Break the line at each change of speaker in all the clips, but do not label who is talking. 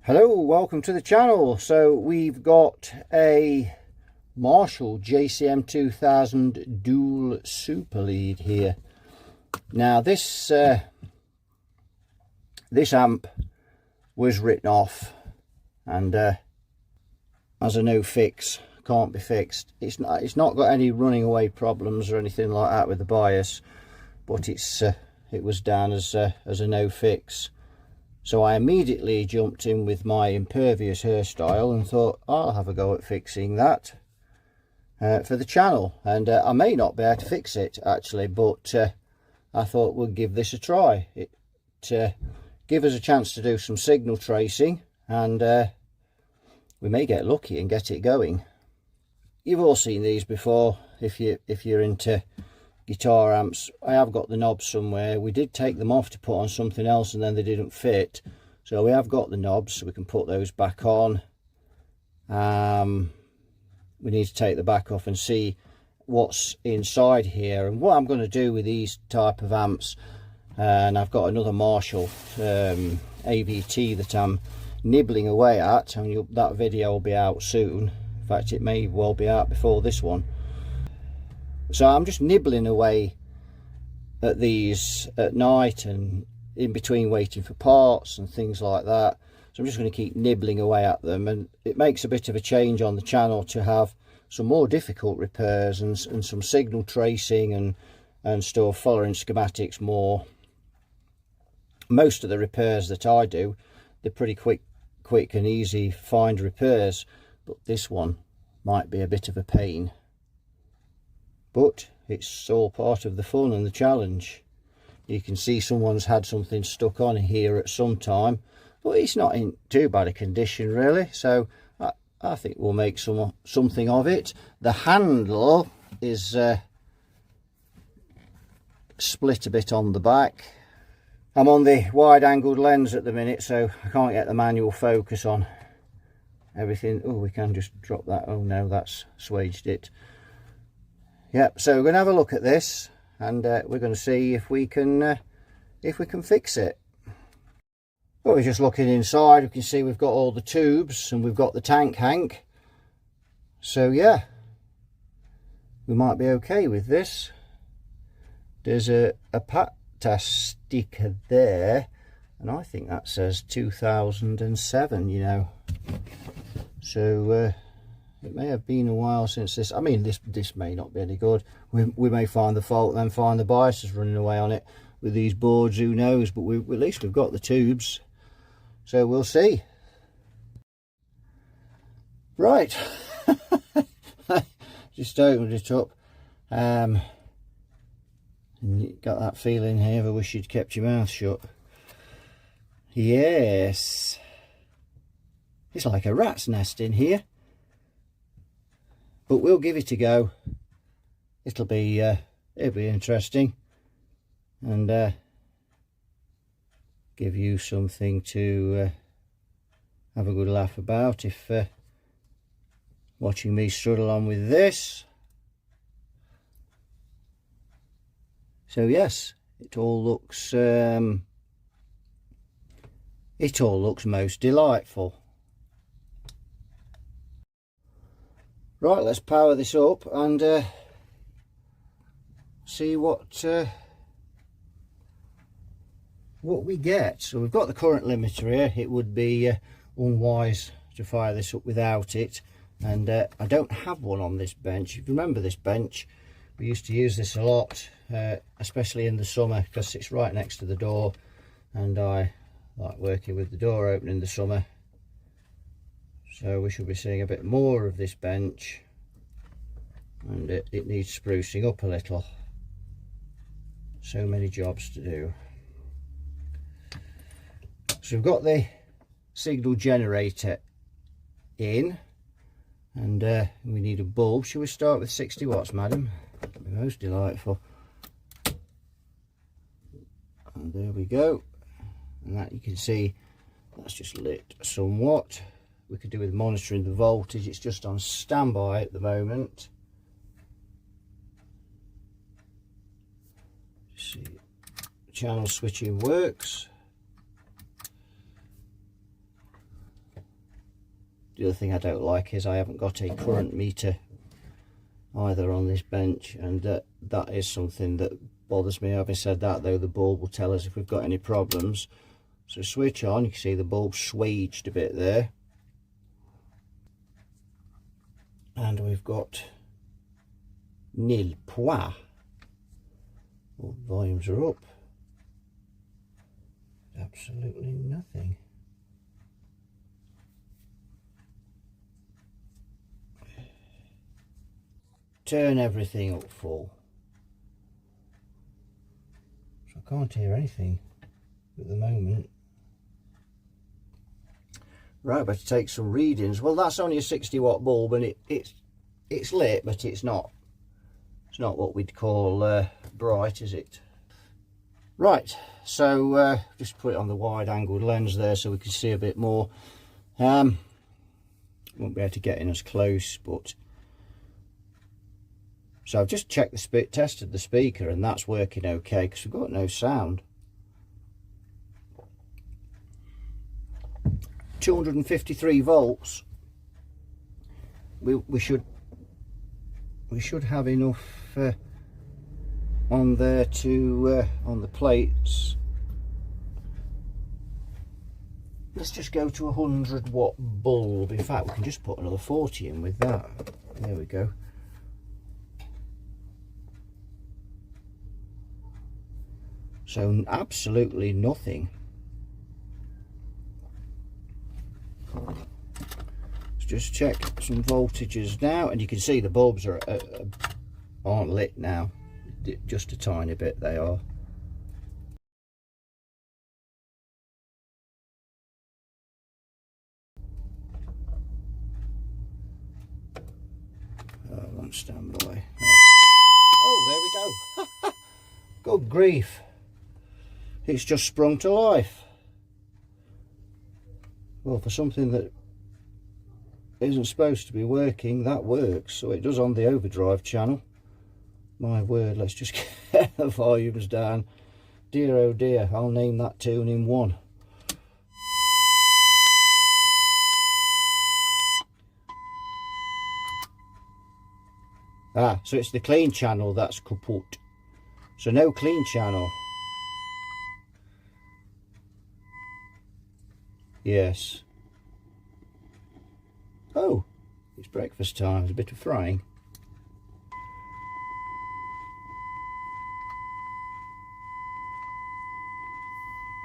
Hello, welcome to the channel. So we've got a Marshall JCM200 dual super lead here. Now this amp was written off and as a no fix, can't be fixed. It's not got any running away problems or anything like that with the bias, but it was down as a no fix. So I immediately jumped in with my impervious hairstyle and thought I'll have a go at fixing that for the channel. And I may not be able to fix it actually, but I thought we'll give this a try. It give us a chance to do some signal tracing, and we may get lucky and get it going. You've all seen these before if you're into guitar amps. I have got the knobs somewhere. We did take them off to put on something else and then they didn't fit, so we have got the knobs, so we can put those back on. We need to take the back off and see what's inside here. And what I'm going to do with these type of amps, and I've got another Marshall AVT that I'm nibbling away at, and that video will be out soon. In fact, it may well be out before this one. So I'm just nibbling away at these at night and in between waiting for parts and things like that. So I'm just going to keep nibbling away at them, and it makes a bit of a change on the channel to have some more difficult repairs and some signal tracing and stuff, following schematics more. Most of the repairs that I do, they're pretty quick and easy find repairs, but this one might be a bit of a pain. But it's all part of the fun and the challenge. You can see someone's had something stuck on here at some time, but it's not in too bad a condition really, so I think we'll make something of it. The handle is split a bit on the back. I'm on the wide angled lens at the minute, so I can't get the manual focus on everything. Oh, we can just drop that. Oh no, that's swaged it. Yep, so we're going to have a look at this, and we're going to see if we can fix it. Well, we're just looking inside. We can see we've got all the tubes and we've got the tank hank. So yeah, we might be okay with this. There's a PATA sticker there, and I think that says 2007, you know. So it may have been a while since this. I mean, this may not be any good. We may find the fault and then find the biases running away on it with these boards, who knows. But at least we've got the tubes, so we'll see. Right. Just opened it up, and you got that feeling here, I wish you'd kept your mouth shut. Yes, it's like a rat's nest in here. But we'll give it a go. It'll be interesting, and give you something to have a good laugh about if watching me struggle on with this. So yes, it all looks most delightful. Right, let's power this up and see what we get. So we've got the current limiter here. It would be unwise to fire this up without it, and I don't have one on this bench. If you remember this bench, we used to use this a lot, especially in the summer, because it's right next to the door, and I like working with the door open in the summer. So we should be seeing a bit more of this bench, and it needs sprucing up a little. So many jobs to do. So we've got the signal generator in, and we need a bulb. Shall we start with 60 watts, madam? That'd be most delightful. And there we go. And that, you can see, that's just lit somewhat. We could do with monitoring the voltage. It's just on standby at the moment. See, channel switching works. The other thing I don't like is I haven't got a current meter either on this bench, and that is something that bothers me. Having said that though, the bulb will tell us if we've got any problems. So switch on, you can see the bulb swaged a bit there. And we've got nil point. All the volumes are up. Absolutely nothing. Turn everything up full. So I can't hear anything at the moment. Right, better take some readings. Well, that's only a 60-watt bulb, and it's lit, but it's not what we'd call bright, is it? Right, so just put it on the wide-angled lens there so we can see a bit more. Won't be able to get in as close, but so I've just checked tested the speaker, and that's working okay because we've got no sound. 253 volts. We should have enough on there to on the plates. Let's just go to a 100-watt bulb. In fact, we can just put another 40 in with that. There we go. So absolutely nothing. Let's just check some voltages now, and you can see the bulbs aren't lit now, just a tiny bit they are. On standby. Oh, there we go. Good grief. It's just sprung to life. Well, for something that isn't supposed to be working, that works. So it does on the overdrive channel. My word, let's just get the volumes down. Dear oh dear, I'll name that tune in one. Ah, so it's the clean channel that's kaput. So no clean channel. Yes. Oh, it's breakfast time. There's a bit of frying.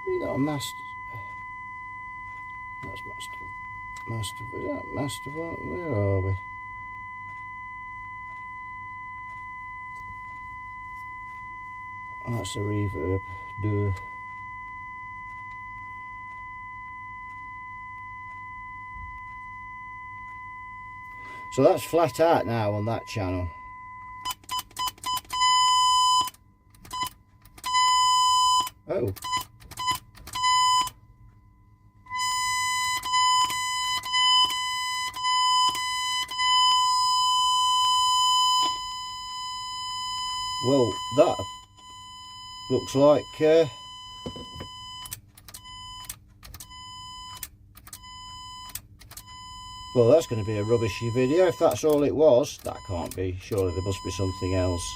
We got a master. That's master. Is that master? Where are we? That's a reverb. Duh. So that's flat out now on that channel. Oh. Well, that looks like well, that's going to be a rubbishy video. If that's all it was, that can't be. Surely there must be something else.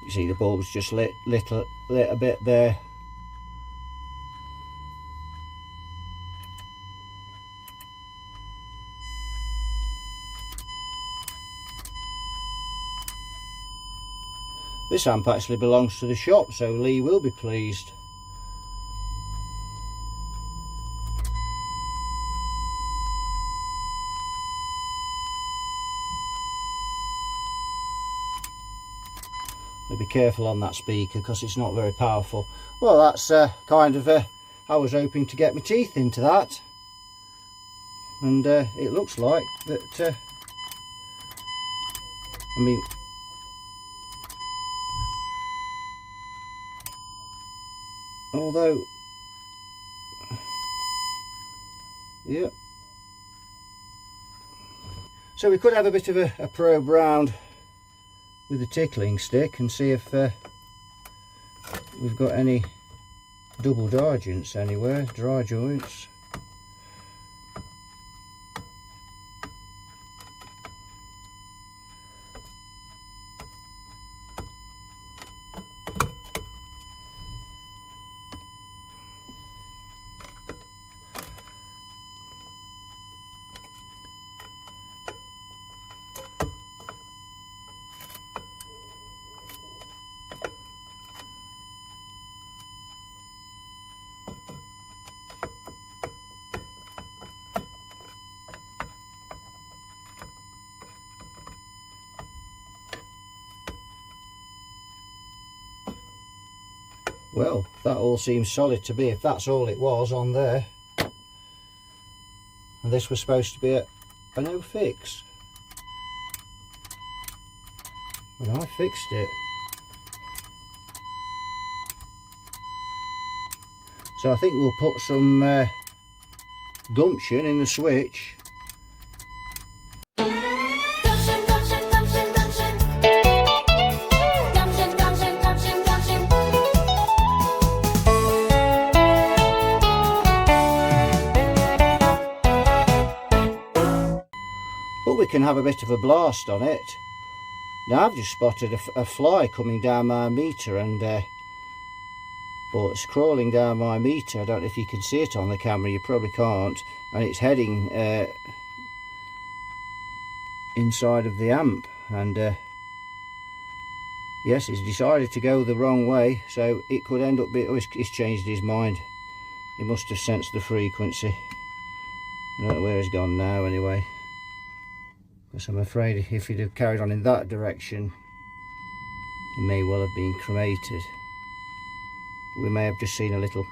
You see the bulb's just lit a bit there. This amp actually belongs to the shop, so Lee will be pleased. Be careful on that speaker because it's not very powerful. Well, that's kind of I was hoping to get my teeth into that, and it looks like that I mean, although, yeah. So we could have a bit of a probe round with a tickling stick and see if we've got any double divergence anywhere, dry joints. Well, that all seems solid to me, if that's all it was on there. And this was supposed to be a no fix. And I fixed it. So I think we'll put some gumption in the switch. But we can have a bit of a blast on it. Now I've just spotted a fly coming down my meter, and well, it's crawling down my meter. I don't know if you can see it on the camera, you probably can't, and it's heading inside of the amp, and yes, he's decided to go the wrong way, so it could end up being, oh, he's changed his mind. He must have sensed the frequency. I don't know where he's gone now anyway. Because I'm afraid if he'd have carried on in that direction, he may well have been cremated. We may have just seen a little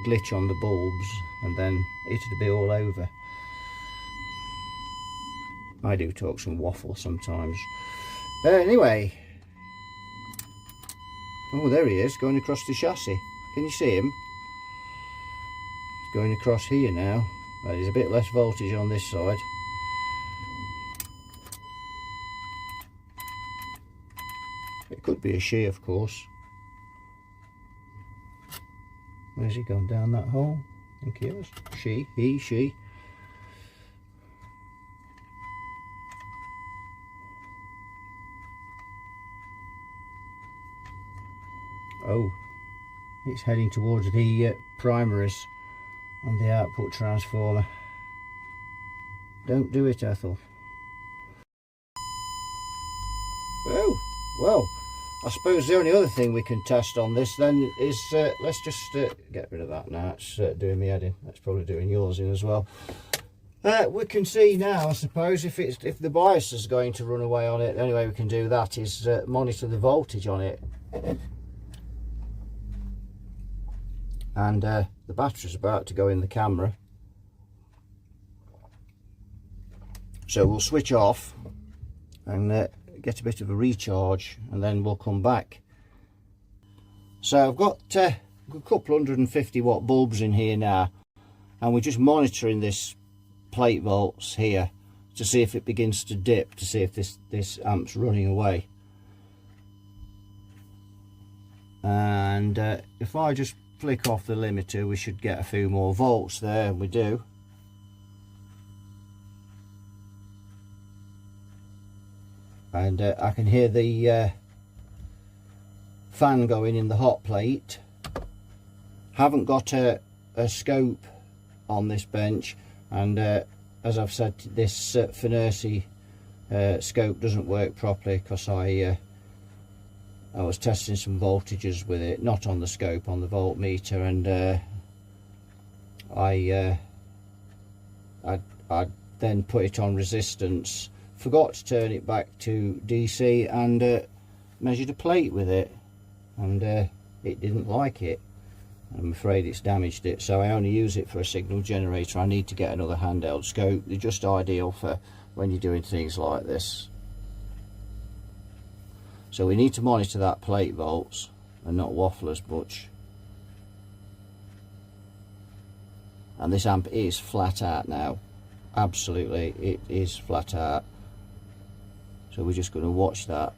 glitch on the bulbs, and then it'd be all over. I do talk some waffle sometimes. Anyway. Oh, there he is, going across the chassis. Can you see him? He's going across here now. There's a bit less voltage on this side. It could be a she, of course. Where's he gone? Down that hole? I think he has. She, he, she. Oh, it's heading towards the primaries on the output transformer. Don't do it, Ethel. Oh, well, I suppose the only other thing we can test on this then is, let's just get rid of that now. It's doing me head in. That's probably doing yours in as well. We can see now, I suppose, if the bias is going to run away on it. The only way we can do that is monitor the voltage on it. And the battery's about to go in the camera. So we'll switch off and get a bit of a recharge, and then we'll come back. So I've got a couple 150 watt bulbs in here now, and we're just monitoring this plate volts here to see if it begins to dip, to see if this amp's running away. And if I just flick off the limiter, we should get a few more volts there, and we do. And I can hear the fan going in the hot plate. Haven't got a scope on this bench, and as I've said, this Finersi scope doesn't work properly because I was testing some voltages with it, not on the scope, on the voltmeter, and I then put it on resistance. Forgot to turn it back to DC, and measured a plate with it, and it didn't like it. I'm afraid it's damaged it, so I only use it for a signal generator. I need to get another handheld scope. They're just ideal for when you're doing things like this. So we need to monitor that plate volts and not waffle as much. and this amp is flat out now. Absolutely, it is flat out. So we're just going to watch that.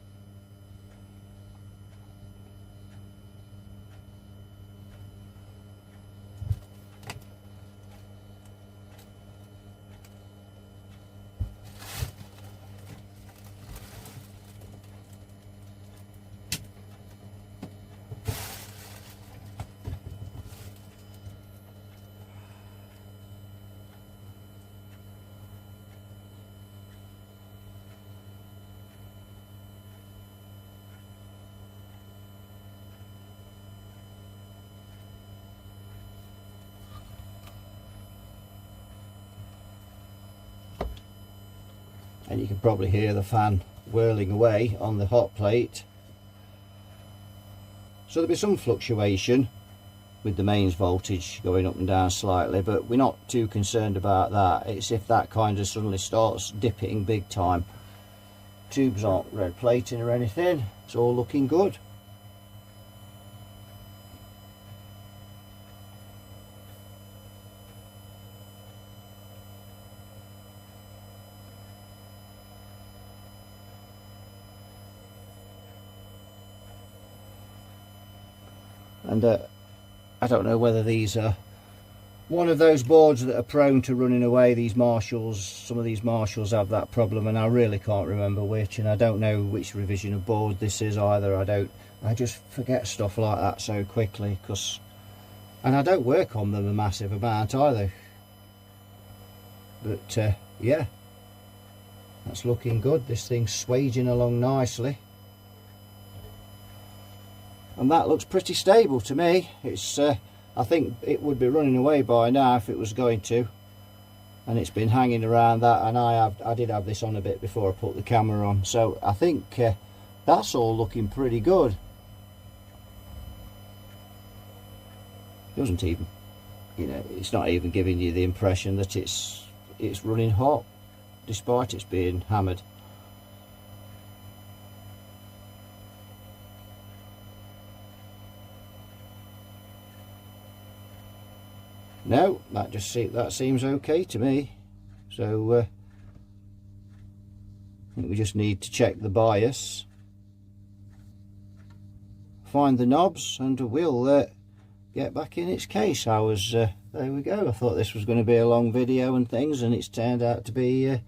And you can probably hear the fan whirling away on the hot plate. So there'll be some fluctuation with the mains voltage going up and down slightly, but we're not too concerned about that. It's if that kind of suddenly starts dipping big time. Tubes aren't red plating or anything, it's all looking good. And I don't know whether these are one of those boards that are prone to running away. These Marshalls, some of these Marshalls have that problem, and I really can't remember which, and I don't know which revision of board this is either. I just forget stuff like that so quickly, and I don't work on them a massive amount either. But yeah, that's looking good. This thing's swaging along nicely. And that looks pretty stable to me. It's I think it would be running away by now if it was going to, and it's been hanging around that. And I did have this on a bit before I put the camera on, so I think that's all looking pretty good. Doesn't even, you know, it's not even giving you the impression that it's running hot despite it's being hammered. No, that seems okay to me. So I think we just need to check the bias, find the knobs, and we'll get back in its case. There we go. I thought this was going to be a long video and things, and it's turned out to be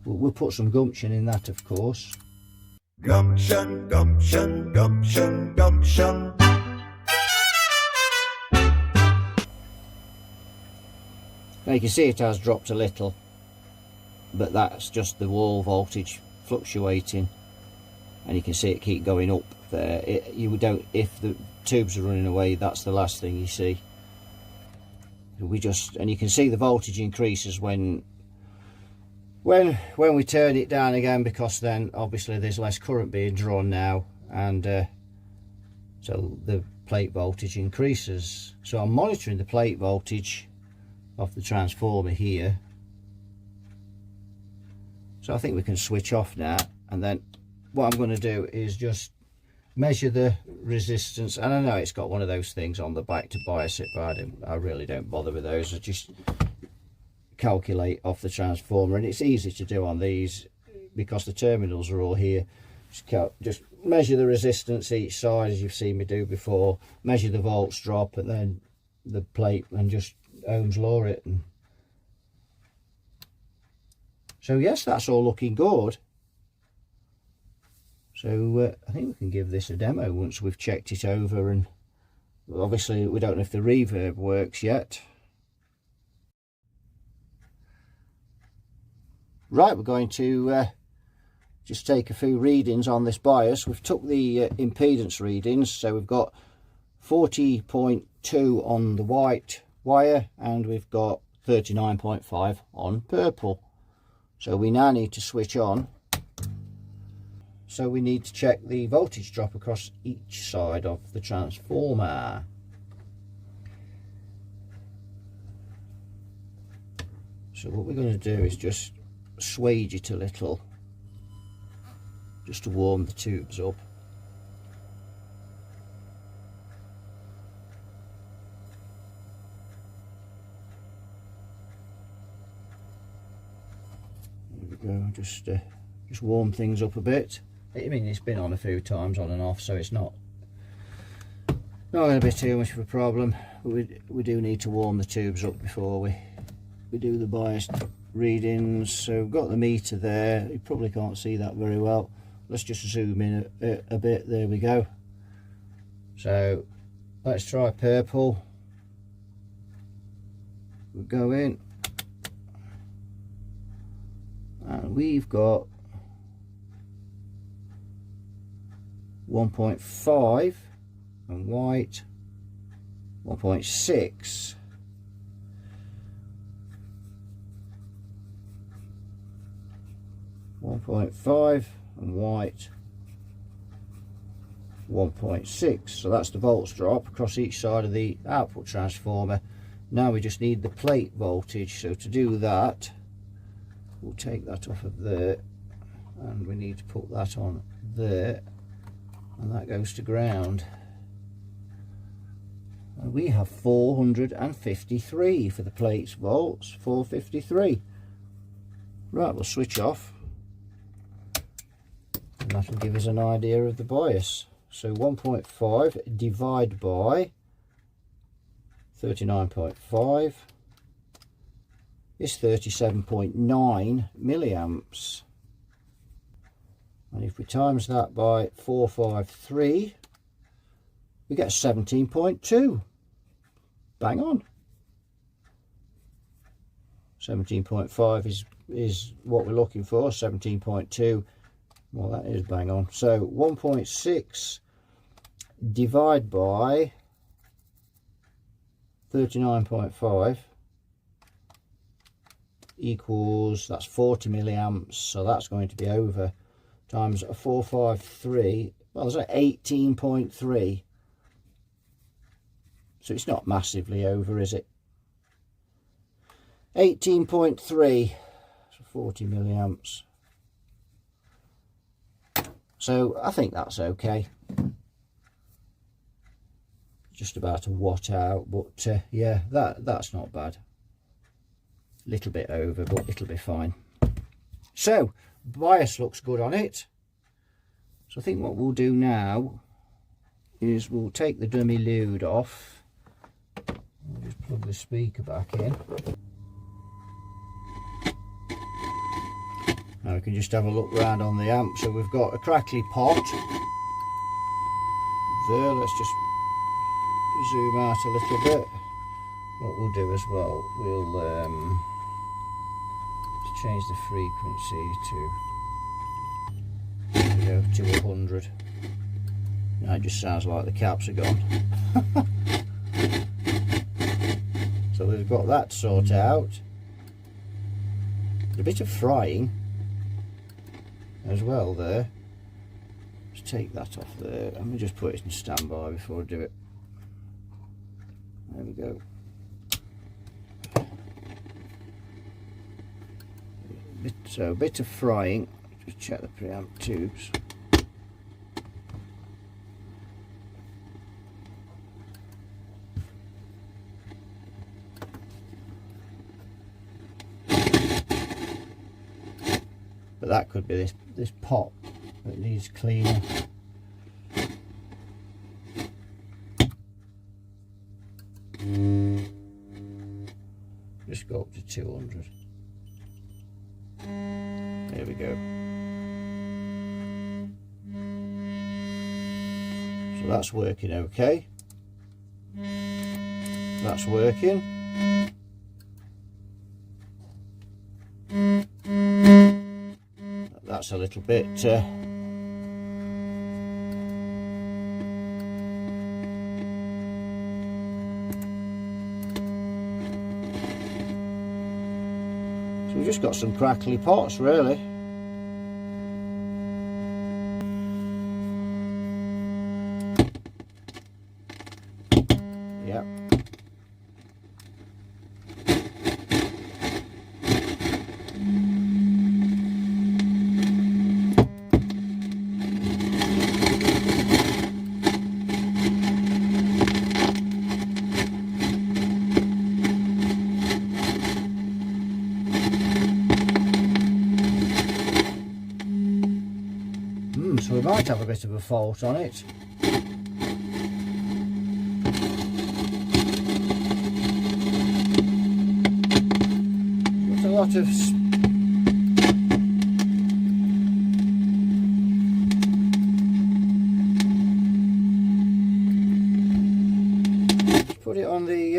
we'll put some gumption in that, of course.
Gumption, gumption, gumption, gumption.
Now you can see it has dropped a little, but that's just the wall voltage fluctuating, and you can see it keep going up there. If the tubes are running away, that's the last thing you see. And you can see the voltage increases when we turn it down again, because then obviously there's less current being drawn now, and so the plate voltage increases. So I'm monitoring the plate voltage off the transformer here. So I think we can switch off now, and then what I'm going to do is just measure the resistance. And I know it's got one of those things on the back to bias it, but I really don't bother with those. I just calculate off the transformer, and it's easy to do on these because the terminals are all here. Just measure the resistance each side, as you've seen me do before, measure the volts drop, and then the plate, and just Ohm's law it. And so yes, that's all looking good. So I think we can give this a demo once we've checked it over, and obviously we don't know if the reverb works yet. Right, we're going to just take a few readings on this bias. We've took the impedance readings, so we've got 40.2 on the white wire, and we've got 39.5 on purple. So we now need to switch on. So we need to check the voltage drop across each side of the transformer. So what we're going to do is just swage it a little, just to warm the tubes up. go, just warm things up a bit. I mean, it's been on a few times on and off, so it's not going to be too much of a problem. But we do need to warm the tubes up before we do the bias readings. So we've got the meter there. You probably can't see that very well. Let's just zoom in a bit. There we go. So let's try purple. We'll go in, and we've got 1.5, and white 1.6. And white 1.6. So that's the volts drop across each side of the output transformer. Now we just need the plate voltage. So to do that, we'll take that off of there, and we need to put that on there, and that goes to ground. And we have 453 for the plates volts. 453. Right, we'll switch off, and that will give us an idea of the bias. So 1.5 divided by 39.5 is 37.9 milliamps. And if we times that by 453, we get 17.2. Bang on. 17.5 is what we're looking for. 17.2. Well, that is bang on. So 1.6 divided by 39.5 equals, that's 40 milliamps. So that's going to be over times 453. Well, there's 18.3. So it's not massively over, is it? 18.3, so 40 milliamps. So I think that's okay. Just about a watt out, but yeah, that's not bad. Little bit over, but it'll be fine. So bias looks good on it. So I think what we'll do now is we'll take the dummy load off. I'll just plug the speaker back in. Now we can just have a look round on the amp. So we've got a crackly pot there. Let's just zoom out a little bit. What we'll do as well, we'll change the frequency to 100. Now it just sounds like the caps are gone. So we've got that sorted out. A bit of frying as well there. Let's take that off there. Let me just put it in standby before I do it. There we go. So a bit of frying. Just check the preamp tubes. But that could be this pot that needs cleaning. Just go up to 200. There we go. So that's working okay. That's working. That's a little bit so we've just got some crackly pots really. Yep. So we might have a bit of a fault on it. There's a lot of put it on the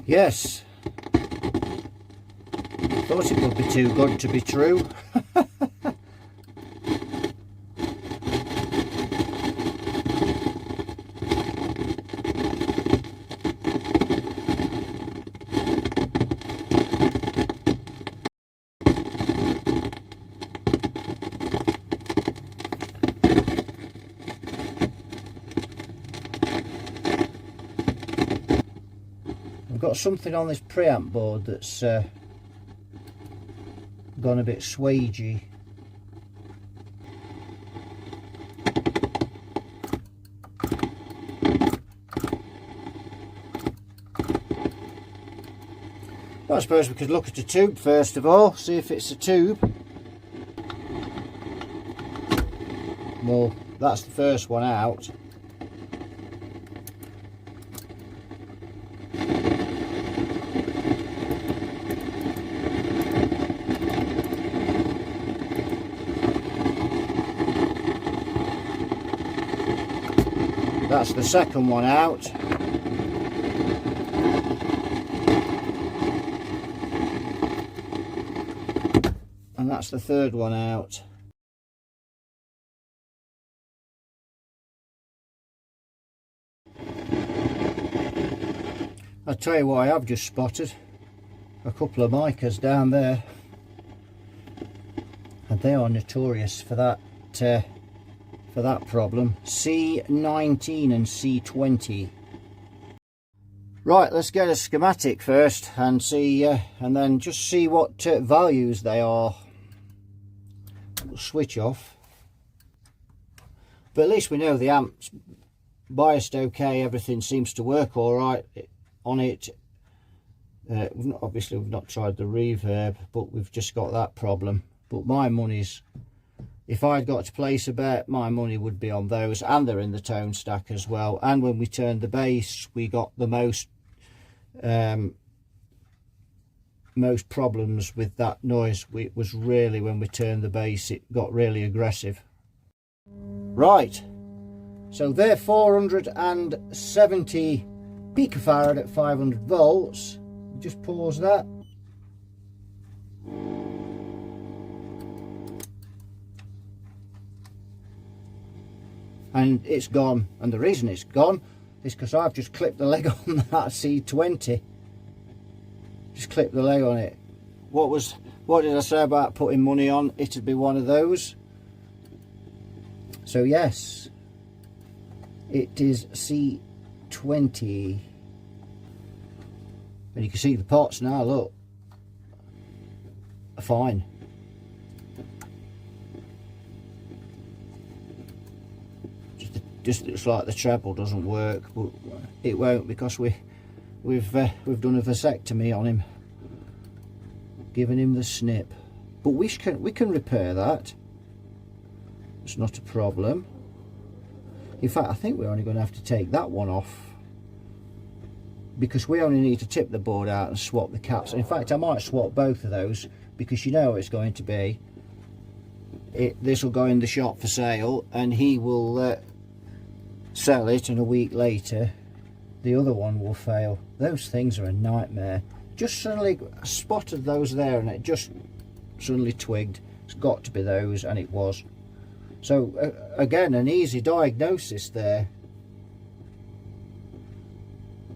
yes, thought it would be too good to be true. Got something on this preamp board that's gone a bit swagey. Well, I suppose we could look at a tube first of all, see if it's a tube. Well, that's the first one out. That's the second one out. And that's the third one out. I'll tell you what I have just spotted. A couple of micas down there. And they are notorious for that problem. C19 and C20. Right, let's get a schematic first and see, and then just see what values they are. We'll switch off, but at least we know the amp's biased okay. Everything seems to work all right on it. Obviously we've not tried the reverb, but we've just got that problem. But my money's, if I'd got to place a bet, my money would be on those, and they're in the tone stack as well. And when we turned the bass, we got the most most problems with that noise was really when we turned the bass. It got really aggressive. Right, so they're 470 picofarad at 500 volts. Just pause that. And it's gone, and the reason it's gone is because I've just clipped the leg on that C20. Just clipped the leg on it. What did I say about putting money on? It'd be one of those. So yes, it is C20. And you can see the pots now, look, are fine. Just looks like the treble doesn't work, but it won't, because we've done a vasectomy on him, giving him the snip. But we can repair that. It's not a problem. In fact, I think we're only going to have to take that one off, because we only need to tip the board out and swap the caps. In fact, I might swap both of those, because you know it's going to be. This will go in the shop for sale, and he will sell it, and a week later the other one will fail. Those things are a nightmare. Just suddenly spotted those there, and it just suddenly twigged it's got to be those, and it was. So again, an easy diagnosis there.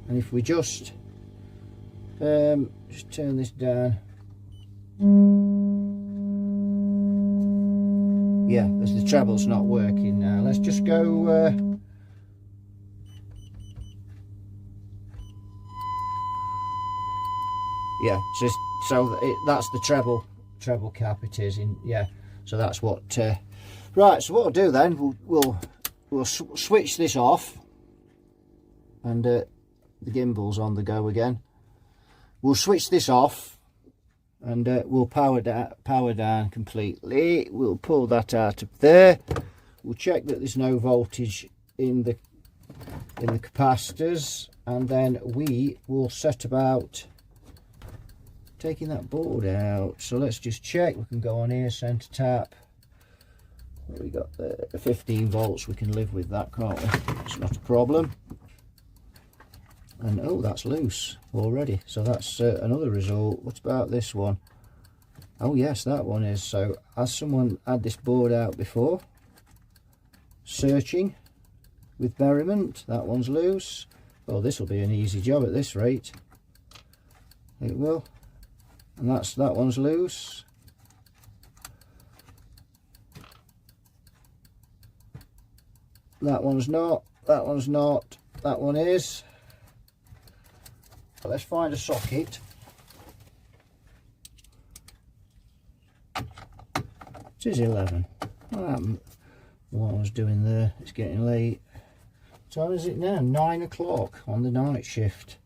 And if we just turn this down, yeah, as the treble's not working now. Let's just go yeah, so that's the treble cap it is in. Yeah, so that's what right, so what I'll do then, we'll switch this off, and the gimbal's on the go again. We'll switch this off, and we'll power down completely. We'll pull that out of there. We'll check that there's no voltage in the capacitors, and then we will set about taking that board out. So let's just check. We can go on here, center tap. We got the 15 volts. We can live with that, can't we? It's not a problem. And oh, that's loose already, so that's another result. What about this one? Oh yes, that one is. So has someone had this board out before, searching with merriment? That one's loose. Well, this will be an easy job at this rate. It will. And that one's loose. That one's not. That one's not. That one is. Let's find a socket. It is 11. What I was doing there, it's getting late. What time is it now? 9 o'clock on the night shift.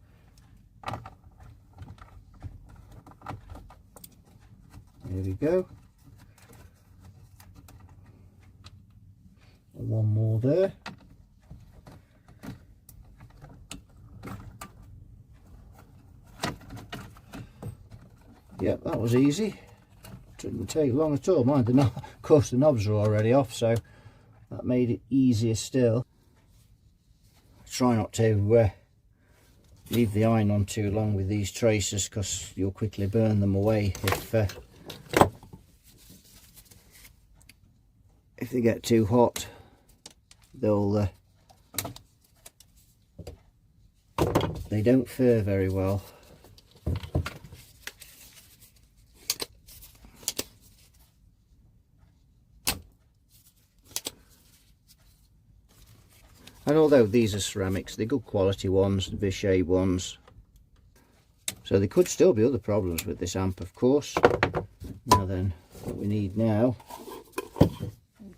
There we go. One more there. Yep, that was easy. Didn't take long at all. Mind, of course the knobs are already off, so that made it easier still. Try not to leave the iron on too long with these tracers, because you'll quickly burn them away if they get too hot. They don't fare very well. And although these are ceramics, they're good quality ones, the Vichy ones. So there could still be other problems with this amp, of course. Now then, what we need now,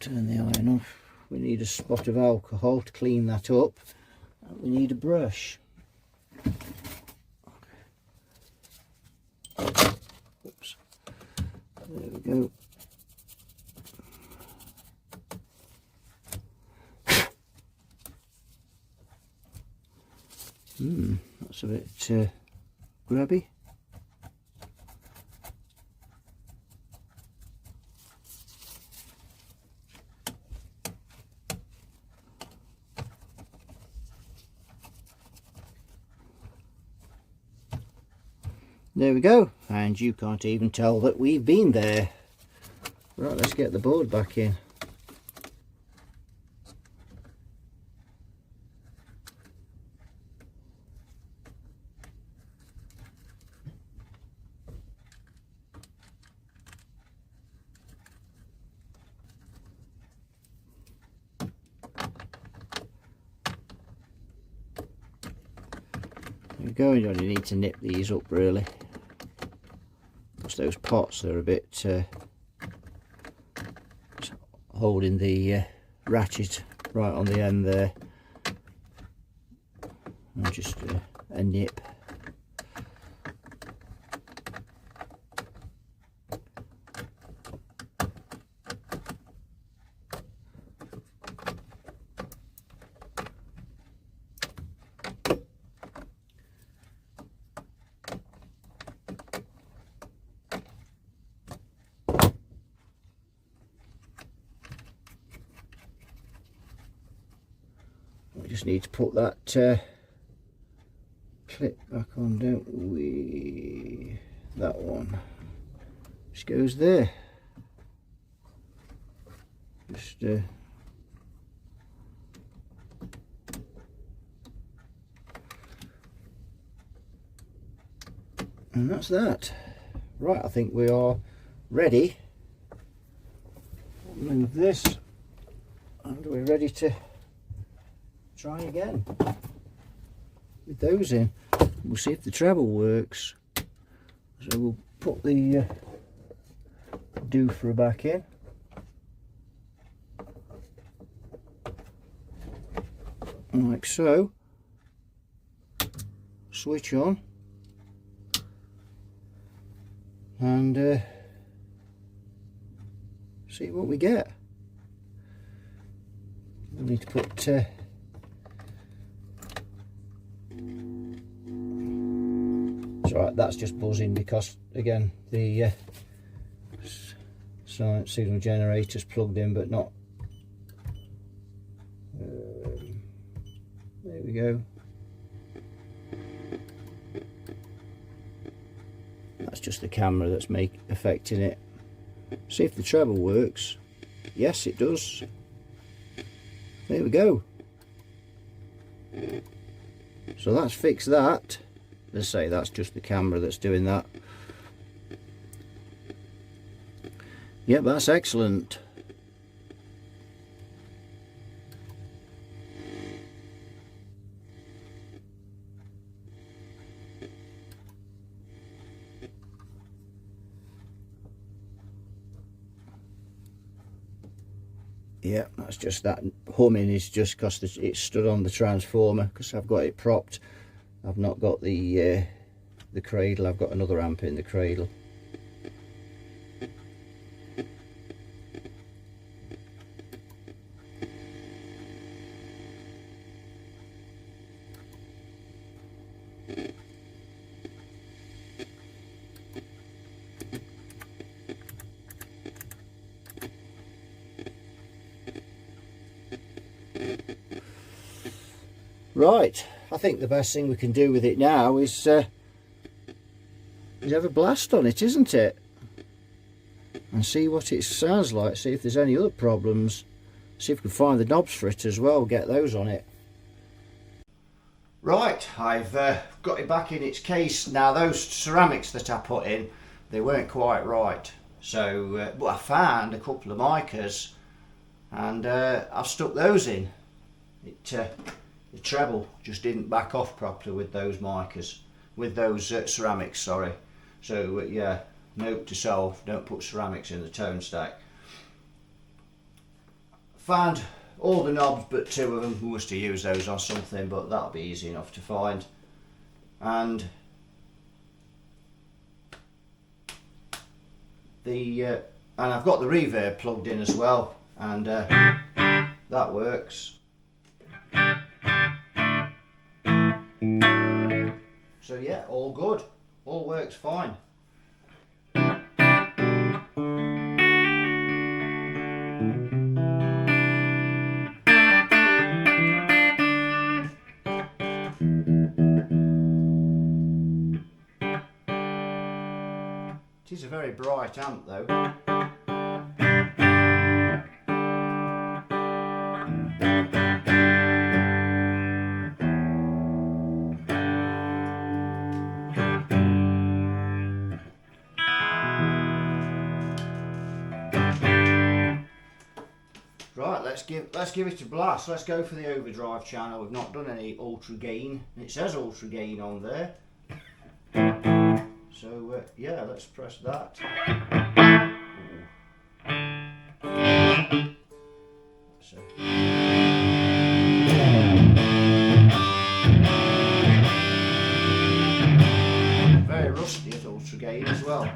turn the iron off. We need a spot of alcohol to clean that up. And we need a brush. Oops. There we go. That's a bit grubby. There we go, and you can't even tell that we've been there. Right, let's get the board back in. There we go, you only need to nip these up really. Because those pots are a bit holding the ratchet right on the end there. And just a nip. We just need to put that clip back on, don't we? That one just goes there. Just and that's that. Right, I think we are ready. Move this, and we're ready to try again with those in. We'll see if the treble works. So we'll put the doofer back in. Like so. Switch on. And see what we get. We need to put right, that's just buzzing because again the silent signal generator's plugged in but not there we go. That's just the camera that's affecting it. See if the treble works. Yes, it does. There we go. So that's fixed that. Let's say that's just the camera that's doing that. Yep, that's excellent. Yeah, that's just that humming is just because it's stood on the transformer because I've got it propped. I've not got the cradle. I've got another amp in the cradle. Right, I think the best thing we can do with it now is have a blast on it, isn't it? And see what it sounds like, see if there's any other problems, see if we can find the knobs for it as well, get those on it. Right, I've got it back in its case. Now those ceramics that I put in, they weren't quite right. So, but I found a couple of micas and I've stuck those in. The treble just didn't back off properly with those micas, with those ceramics, sorry. So yeah, note to self, don't put ceramics in the tone stack. Found all the knobs but two of them. We must have used those on something, but that'll be easy enough to find. And I've got the reverb plugged in as well, and that works. So yeah, all good, all works fine. It is a very bright amp though. Right, let's give it a blast. Let's go for the overdrive channel. We've not done any ultra gain. It says ultra gain on there. So yeah, let's press that. So. Very rusty at ultra gain as well.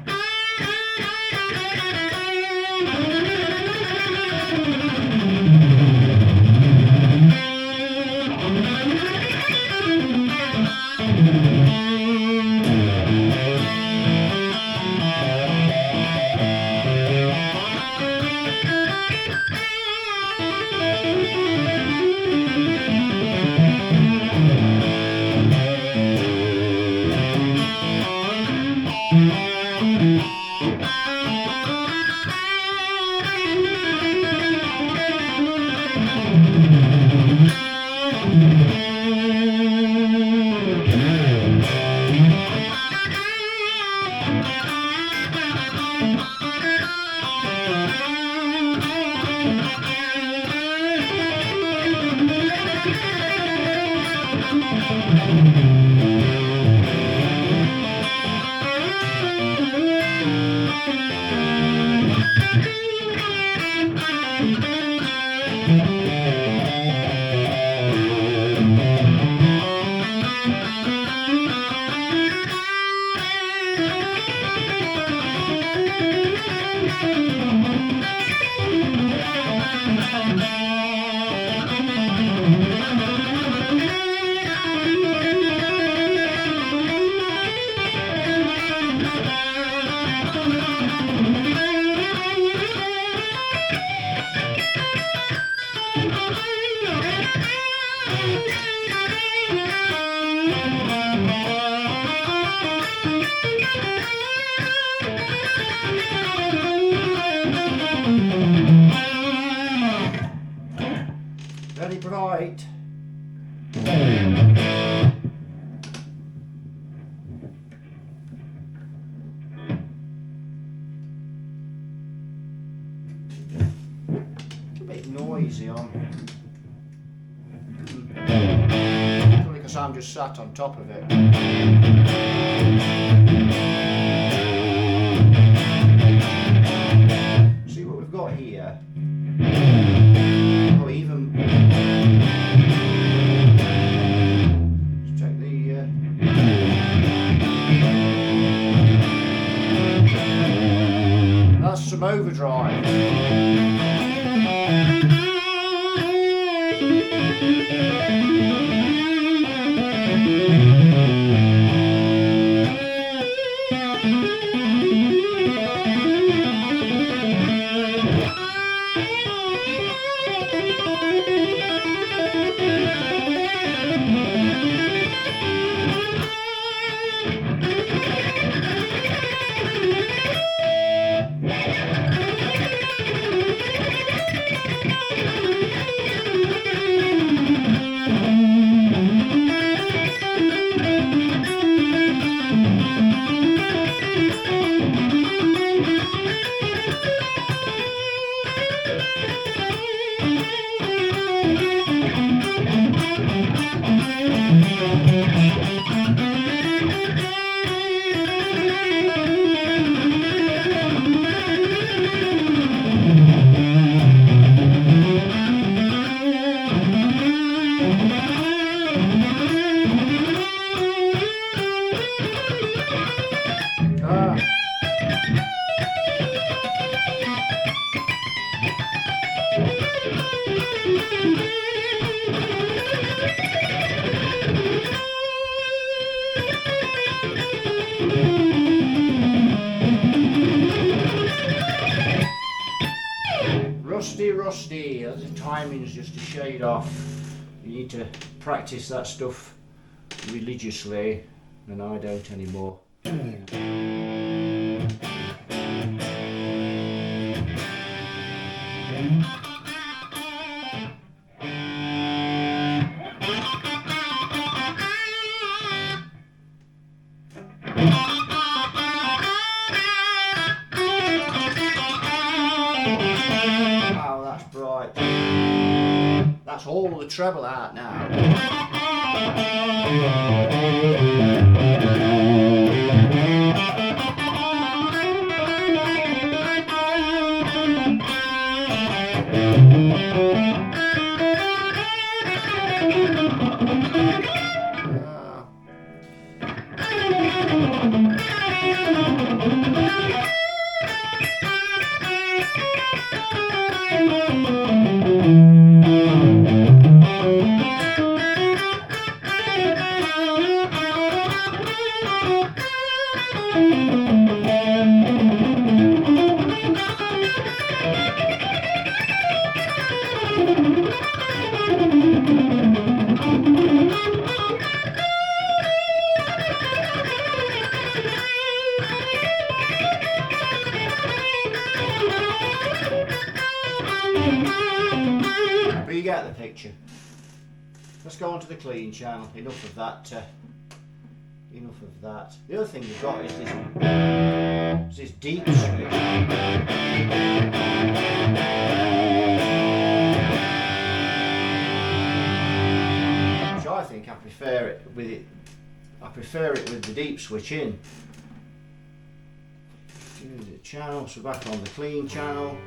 Very bright. A bit noisy on. Probably because I'm just sat on top of it. See what we've got here. Oh, even. Let's check the. That's some overdrive. Rusty, the timing's just a shade off. You need to practice that stuff religiously, and I don't anymore. That's all the treble out now. But you get the picture. Let's go on to the clean channel. Enough of that. Enough of that. The other thing we've got is this deep switch. So I think I prefer it with it. I prefer it with the deep switch in. Change the channel. So back on the clean channel.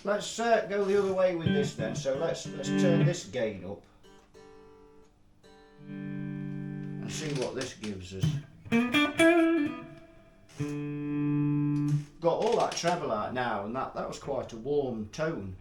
Let's go the other way with this then. So let's turn this gain up and see what this gives us. Got all that treble out now, and that was quite a warm tone.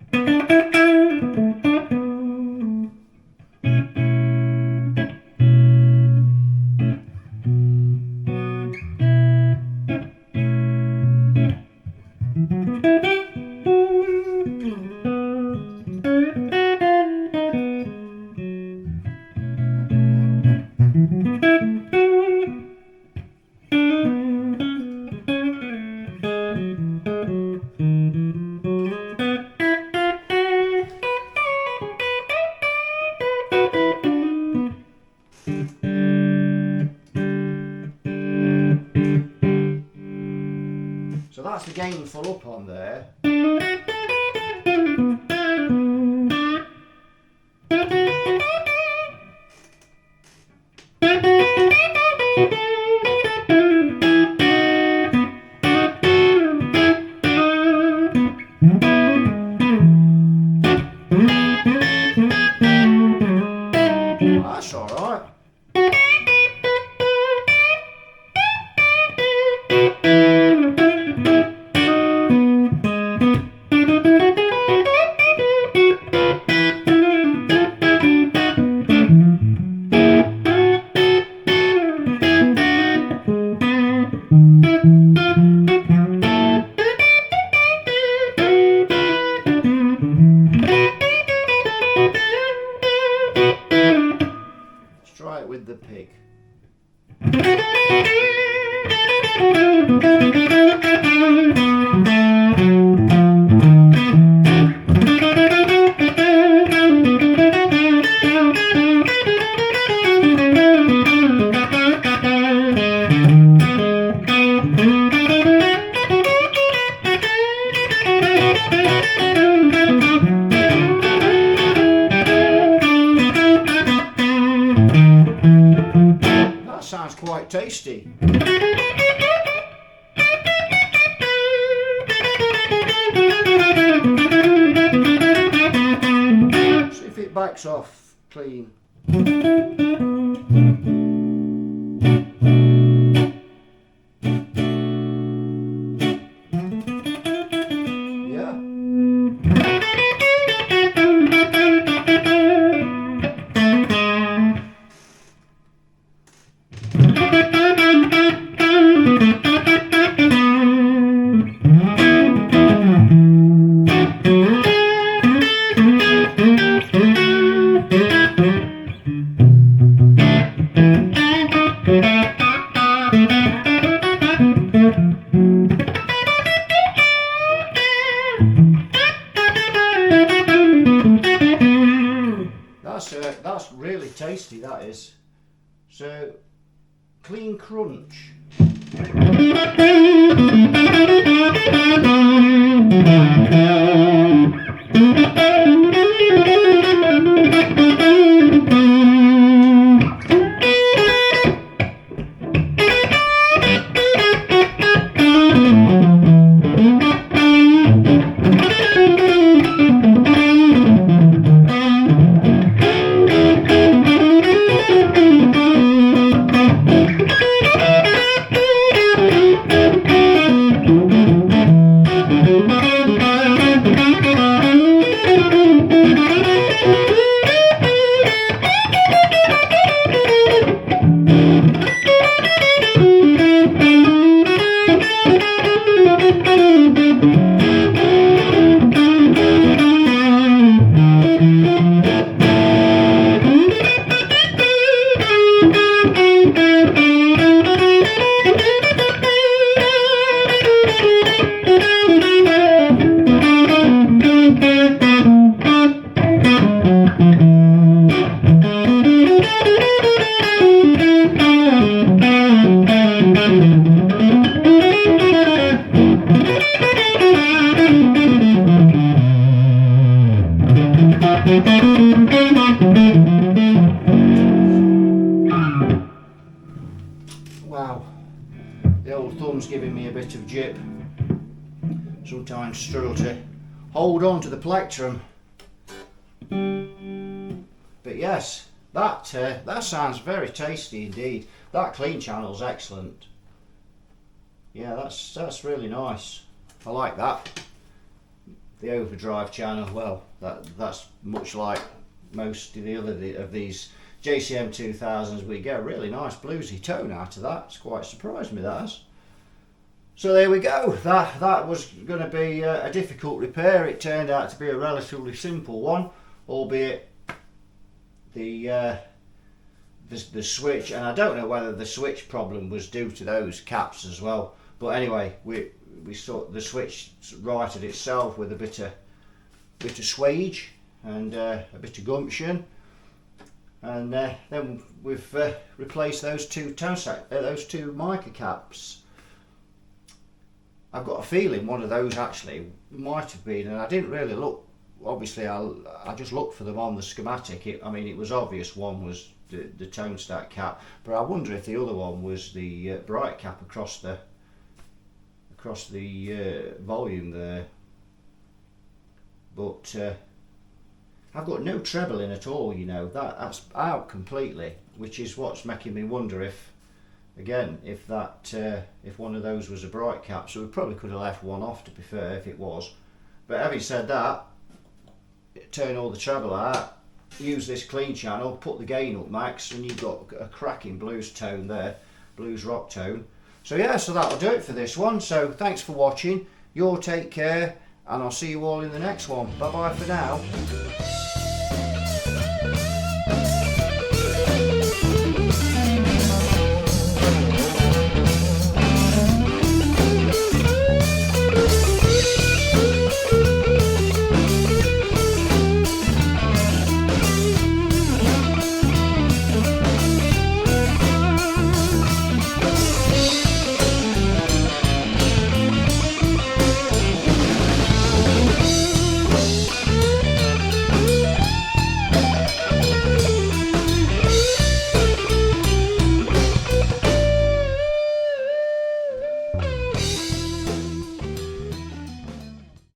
So that's the gain full up on there. That's all right. quite tasty. See if it backs off clean. That's really tasty, that is. So, clean crunch. Wow, the old thumb's giving me a bit of jip. Sometimes struggle to hold on to the plectrum. But yes, that sounds very tasty indeed. That clean channel's excellent. Yeah, that's really nice. I like that. The overdrive channel, well, that's much like most of the other of these JCM200s. We get a really nice bluesy tone out of that. It's quite surprised me, that has. So there we go. That was going to be a difficult repair. It turned out to be a relatively simple one, albeit the switch, and I don't know whether the switch problem was due to those caps as well. But anyway, we saw the switch righted itself with a bit of swage and a bit of gumption, and then we've replaced those two mica caps. I've got a feeling one of those actually might have been, and I didn't really look. Obviously, I just looked for them on the schematic. I mean, it was obvious one was the tone stack cap, but I wonder if the other one was the bright cap across the volume there. But I've got no treble in at all, you know. That's out completely, which is what's making me wonder if, again, if one of those was a bright cap. So we probably could have left one off, to be fair, if it was. But having said that, turn all the treble out, use this clean channel, put the gain up max, and you've got a cracking blues tone there, blues rock tone. So yeah, so that'll do it for this one. So thanks for watching. You all take care, and I'll see you all in the next one. Bye bye for now.